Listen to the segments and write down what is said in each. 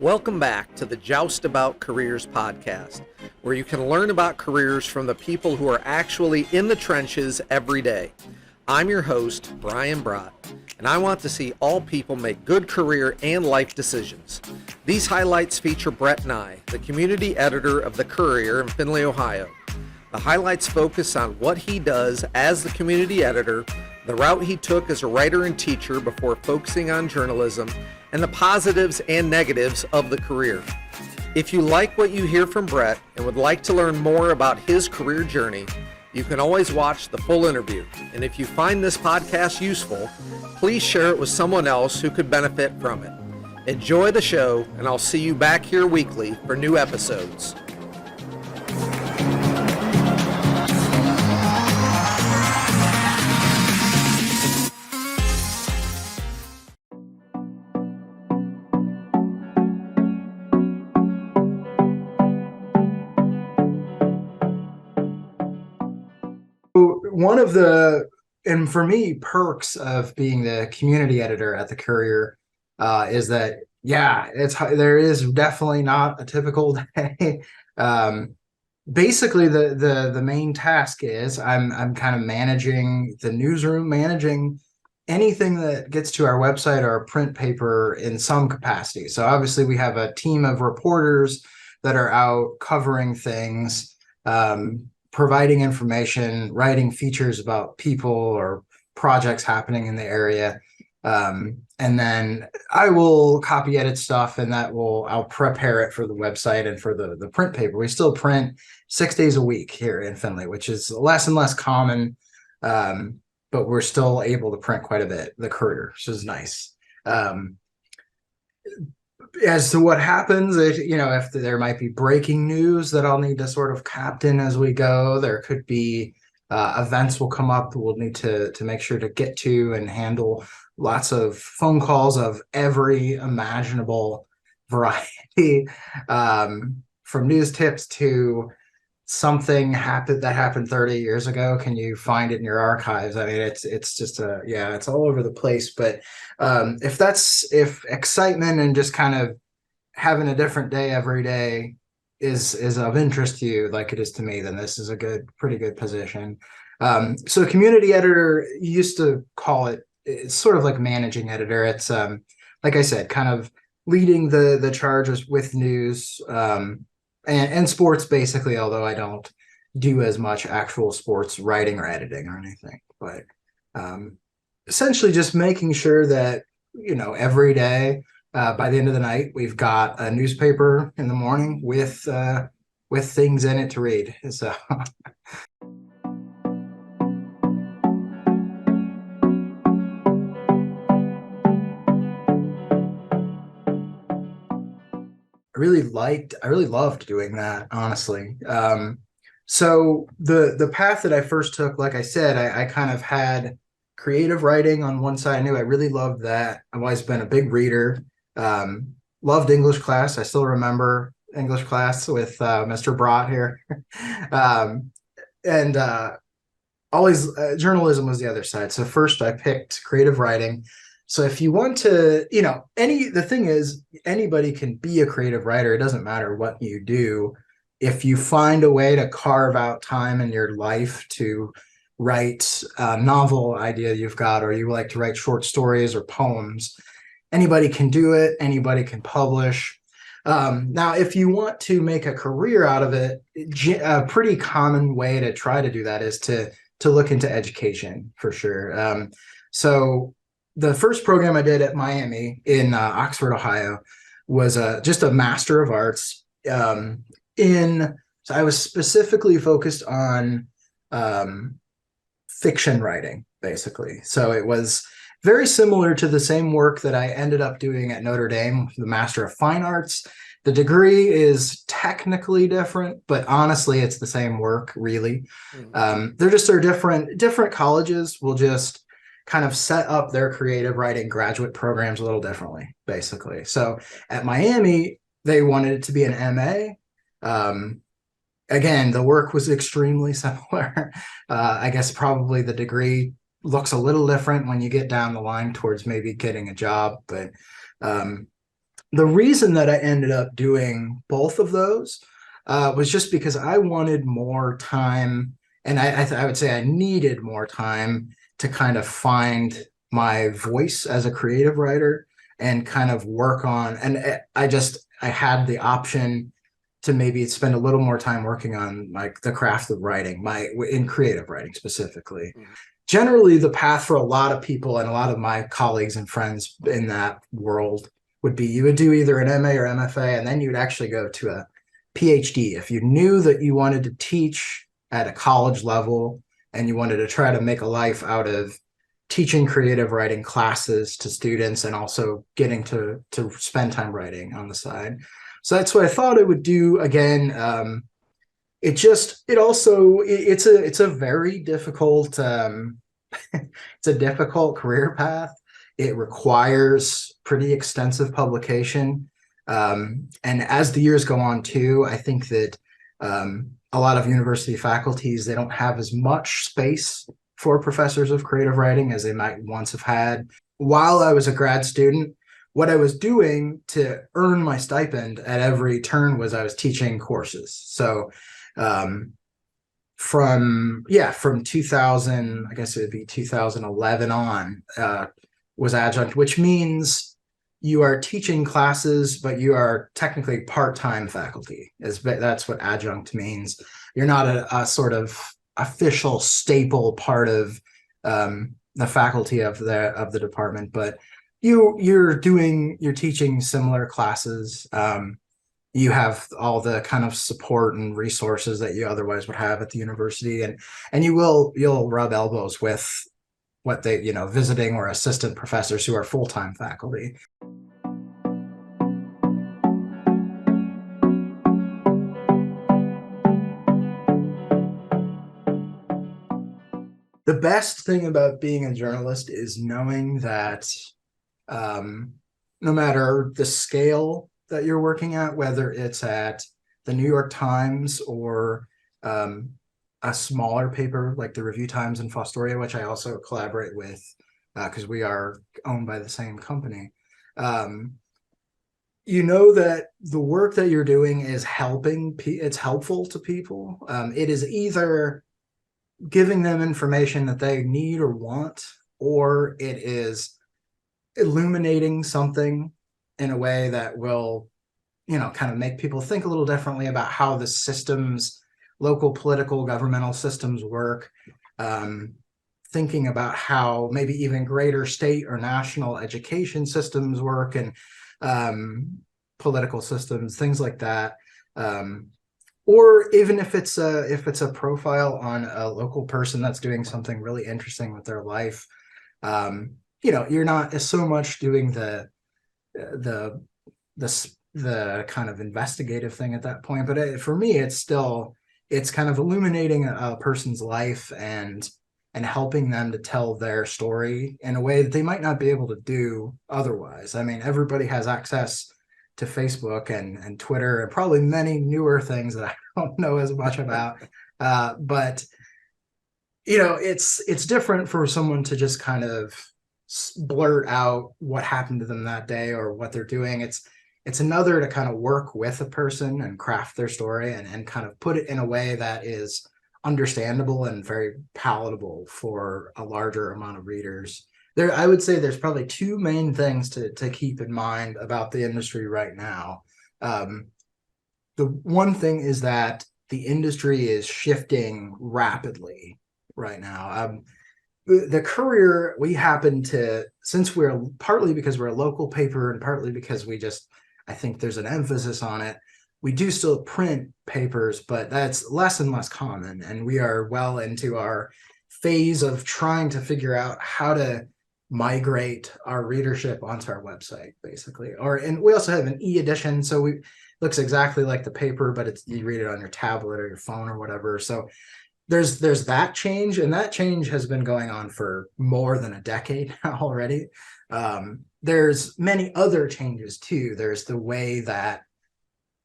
Welcome back to the Joust About Careers podcast, where you can learn about careers from the people who are actually in the trenches every day. I'm your host, Brian Bret, and I want to see all people make good career and life decisions. These highlights feature Bret Nye, the community editor of the Courier in Findlay, Ohio. The highlights focus on what he does as the community editor, the route he took as a writer and teacher before focusing on journalism, and the positives and negatives of the career. If you like what you hear from Bret and would like to learn more about his career journey, you can always watch the full interview. And if you find this podcast useful, please share it with someone else who could benefit from it. Enjoy the show, and I'll see you back here weekly for new episodes. One of the, and for me, perks of being the community editor at the Courier is that, there is definitely not a typical day. Basically, the main task is I'm kind of managing the newsroom, managing anything that gets to our website or print paper in some capacity. So obviously, we have a team of reporters that are out covering things, providing information, writing features about people or projects happening in the area. And then I will copy edit stuff, and I'll prepare it for the website and for the print paper. We still print 6 days a week here in Findlay, which is less and less common, but we're still able to print quite a bit, the Courier, which is nice. As to what happens, if there might be breaking news that I'll need to sort of captain as we go, there could be events will come up that we'll need to make sure to get to and handle. Lots of phone calls of every imaginable variety, from news tips to something that happened 30 years ago. Can you find it in your archives? I mean, it's just it's all over the place. But if excitement and just kind of having a different day every day is of interest to you, like it is to me, then this is pretty good position. So community editor, you used to call it, it's sort of like managing editor. It's like I said, kind of leading the charges with news, and sports, basically, although I don't do as much actual sports writing or editing or anything. But essentially just making sure that, every day, by the end of the night, we've got a newspaper in the morning with things in it to read. So I really loved doing that, honestly. So the path that I first took, like I said, I kind of had creative writing on one side. I knew I really loved that. I've always been a big reader. Loved English class. I still remember English class with Mr. Bret here. And always journalism was the other side. So first I picked creative writing. So if you want to, the thing is, anybody can be a creative writer. It doesn't matter what you do. If you find a way to carve out time in your life to write a novel idea you've got, or you like to write short stories or poems, anybody can do it. Anybody can publish. Now, if you want to make a career out of it, a pretty common way to try to do that is to look into education, for sure. So the first program I did at Miami in Oxford, Ohio, was just a Master of Arts. So I was specifically focused on fiction writing, basically. So it was very similar to the same work that I ended up doing at Notre Dame, the Master of Fine Arts. The degree is technically different, but honestly, it's the same work, really. They're different colleges will just kind of set up their creative writing graduate programs a little differently, basically. So at Miami, they wanted it to be an MA. Again, the work was extremely similar. I guess probably the degree looks a little different when you get down the line towards maybe getting a job, but the reason that I ended up doing both of those was just because I wanted more time, and I would say I needed more time to kind of find my voice as a creative writer and kind of work on. And I had the option to maybe spend a little more time working on like the craft of writing, in creative writing specifically. Mhm. Generally, the path for a lot of people and a lot of my colleagues and friends in that world would be you would do either an MA or MFA, and then you would actually go to a PhD. If you knew that you wanted to teach at a college level and you wanted to try to make a life out of teaching creative writing classes to students and also getting to spend time writing on the side. So that's what I thought I would do again. It's a very difficult it's a difficult career path. It requires pretty extensive publication. And as the years go on too, I think that a lot of university faculties, they don't have as much space for professors of creative writing as they might once have had. While I was a grad student, what I was doing to earn my stipend at every turn was I was teaching courses. So from 2000, I guess it would be 2011 on, was adjunct, which means you are teaching classes, but you are technically part-time faculty. That's what adjunct means. You're not a sort of official staple part of the faculty of the department, but you're teaching similar classes. You have all the kind of support and resources that you otherwise would have at the university, and you'll rub elbows with what they, visiting or assistant professors who are full-time faculty. The best thing about being a journalist is knowing that no matter the scale that you're working at, whether it's at the New York Times or a smaller paper like the Review Times in Fostoria, which I also collaborate with because we are owned by the same company. You know that the work that you're doing is it's helpful to people. It is either giving them information that they need or want, or it is illuminating something in a way that will, kind of make people think a little differently about how the systems, local political governmental systems work, thinking about how maybe even greater state or national education systems work, and political systems, things like that. Or even if it's a profile on a local person that's doing something really interesting with their life, you're not so much doing the kind of investigative thing at that point. But for me, it's kind of illuminating a person's life and helping them to tell their story in a way that they might not be able to do otherwise. I mean, everybody has access to Facebook and Twitter and probably many newer things that I don't know as much about. But it's different for someone to just kind of blurt out what happened to them that day or what they're doing. It's another to kind of work with a person and craft their story and kind of put it in a way that is understandable and very palatable for a larger amount of readers. I would say there's probably two main things to keep in mind about the industry right now. The one thing is that the industry is shifting rapidly right now. The Courier, we happen to, since we're partly because we're a local paper and partly because I think there's an emphasis on it, we do still print papers, but that's less and less common. And we are well into our phase of trying to figure out how to migrate our readership onto our website, basically. And we also have an e-edition, so it looks exactly like the paper, but you read it on your tablet or your phone or whatever. So there's that change, and that change has been going on for more than a decade already. There's many other changes too. There's the way that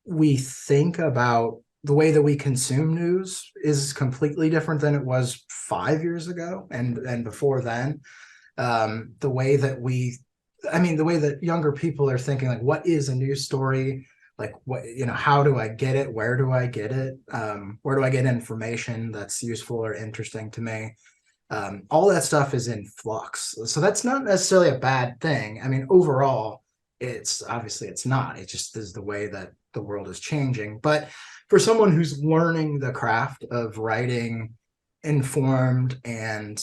we think about the way that we consume news is completely different than it was 5 years ago and before then. The way that we I mean, the way that younger people are thinking, like, what is a news story? Like, what, how do I get it? Where do I get it? Where do I get information that's useful or interesting to me? All that stuff is in flux. So that's not necessarily a bad thing. I mean, overall, it's not. It just is the way that the world is changing. But for someone who's learning the craft of writing informed and,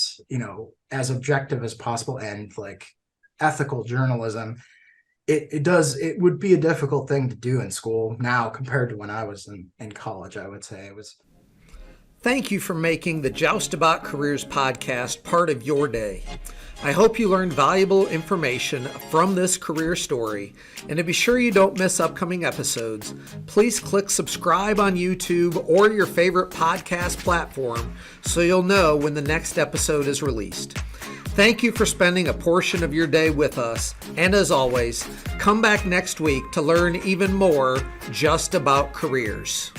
as objective as possible and like ethical journalism, it would be a difficult thing to do in school now compared to when I was in college. I would say it was. Thank you for making the Joust About Careers podcast part of your day. I hope you learned valuable information from this career story. And to be sure you don't miss upcoming episodes, please click subscribe on YouTube or your favorite podcast platform so you'll know when the next episode is released. Thank you for spending a portion of your day with us. And as always, come back next week to learn even more just about careers.